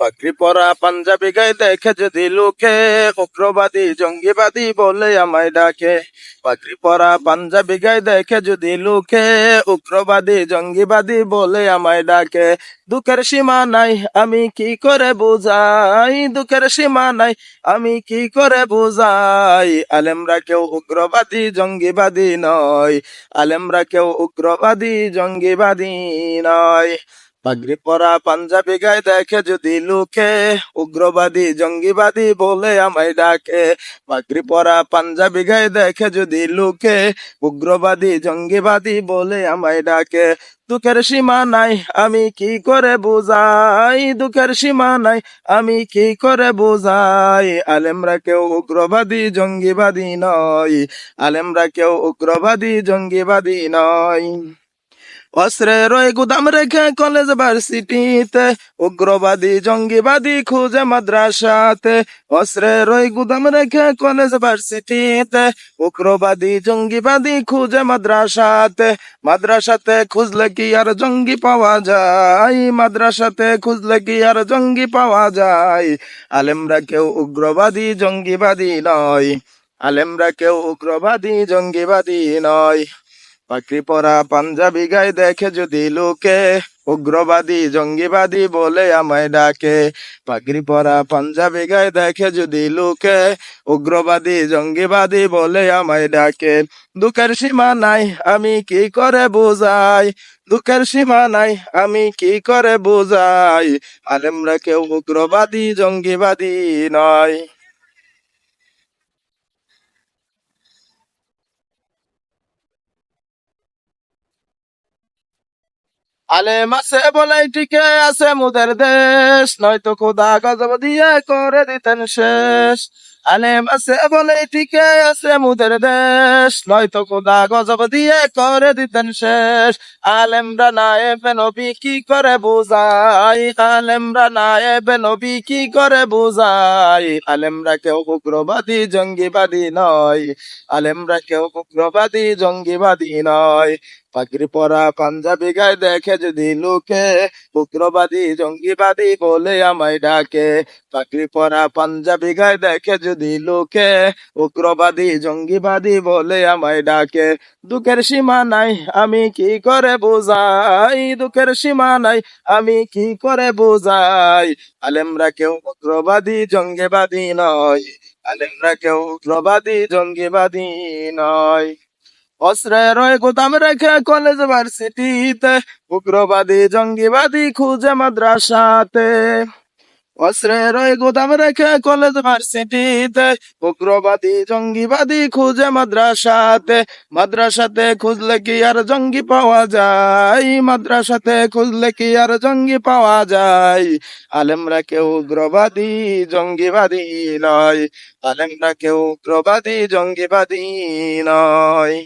পাগড়ি পরা পাঞ্জাবি গায়ে দেখে যদি লোকে উগ্রবাদী জঙ্গিবাদী বলে আমায় ডাকে। পাগড়ি পরা পাঞ্জাবি গায়ে দেখে যদি লোকে উগ্রবাদী জঙ্গিবাদী বলে আমায় ডাকে। দুঃখের সীমা নাই আমি কি করে বুঝাই, দুঃখের সীমা নাই আমি কি করে বুঝাই। আলেমরা কেউ উগ্রবাদী জঙ্গিবাদী নয়, আলেমরা কেউ উগ্রবাদী জঙ্গিবাদী নয়। পাগড়ি পরা পাঞ্জাবি গায়ে দেখে যদি লোকে উগ্রবাদী জঙ্গিবাদী বলে আমায় ডাকে। পাগড়ি পরা পাঞ্জাবি গায়ে দেখে যদি লোকে উগ্রবাদী জঙ্গিবাদী বলে আমায় ডাকে। দুঃখের সীমা নাই আমি কি করে বুঝাই, দুঃখের সীমা নাই আমি কি করে বুঝাই। আলেমরা কেউ উগ্রবাদী জঙ্গিবাদী নয়, আলেমরা কেউ উগ্রবাদী জঙ্গিবাদী নয়। অস্ত্রের ওই গুদাম রেখে কলেজ ভার্সিটিতে উগ্রবাদী জঙ্গিবাদী খুঁজে মাদ্রাসাতে। অস্ত্রের ওই গুদাম রেখে কলেজ ভার্সিটিতে উগ্রবাদী জঙ্গিবাদী খুঁজে মাদ্রাসাতে। মাদ্রাসাতে খুঁজলে কি আর জঙ্গি পাওয়া যায়, মাদ্রাসাতে খুঁজলে কি আর জঙ্গি পাওয়া যায়। আলেমরা কেউ উগ্রবাদী জঙ্গিবাদী নয়, আলেমরা কেউ উগ্রবাদী জঙ্গিবাদী নয়। পাগড়ি পরা পাঞ্জাবি গায়ে দেখে যদি লোকে উগ্রবাদী জঙ্গিবাদী বলে আমায় ডাকে। পাগড়ি পরা পাঞ্জাবি গায়ে দেখে যদি লোকে উগ্রবাদী জঙ্গিবাদী বলে আমায় ডাকে। দুঃখের সীমা নাই আমি কি করে বুঝাই, দুঃখের সীমা নাই আমি কি করে বুঝাই। আলেমরা কেউ উগ্রবাদী জঙ্গিবাদী নয়। আলেম আছে বলে টিকে আছে মুদের দেশ, নয়তো খোদা গজব দিয়ে করে দিতেন শেষ। আলেম আছে বলে টিকে আছে মুদের দেশ, নয়তো খোদা গজব দিয়ে করে দিতেন শেষ। আলেমরা নায়েবে নবী কি করে বুঝাই, আলেমরা নায়েবে নবী কি করে বুঝাই। আলেমরা কেউ উগ্রবাদী জঙ্গিবাদী নয়, আলেমরা কেউ উগ্রবাদী জঙ্গিবাদী নয়। পাগড়ি পরা পাঞ্জাবি গায়ে দেখে যদি লোকে উগ্রবাদী জঙ্গিবাদী বলে আমায় ডাকে। পাগড়ি পরা পাঞ্জাবি গায়ে দেখে যদি লোকে উগ্রবাদী জঙ্গিবাদী বলে আমায় ডাকে। দুঃখের সীমা নাই আমি কি করে বুঝাই, দুঃখের সীমা নাই আমি কি করে বুঝাই। আলেমরা কেউ উগ্রবাদী জঙ্গিবাদী নয়, আলেমরা কেউ উগ্রবাদী জঙ্গিবাদী নয়। অস্ত্রের ওই গুদাম রেখে কলেজ ভার্সিটিতে উগ্রবাদী জঙ্গিবাদী খুঁজে মাদ্রাসাতে। অস্ত্রের ওই গুদাম রেখে কলেজ ভার্সিটিতে উগ্রবাদী জঙ্গিবাদী খুঁজে মাদ্রাসাতে। মাদ্রাসাতে খুঁজলে কি আর জঙ্গি পাওয়া যায়, মাদ্রাসাতে খুঁজলে কি আর জঙ্গি পাওয়া যায়। আলেমরা কেউ উগ্রবাদী জঙ্গিবাদী নয়, আলেমরা কেউ উগ্রবাদী জঙ্গিবাদী নয়।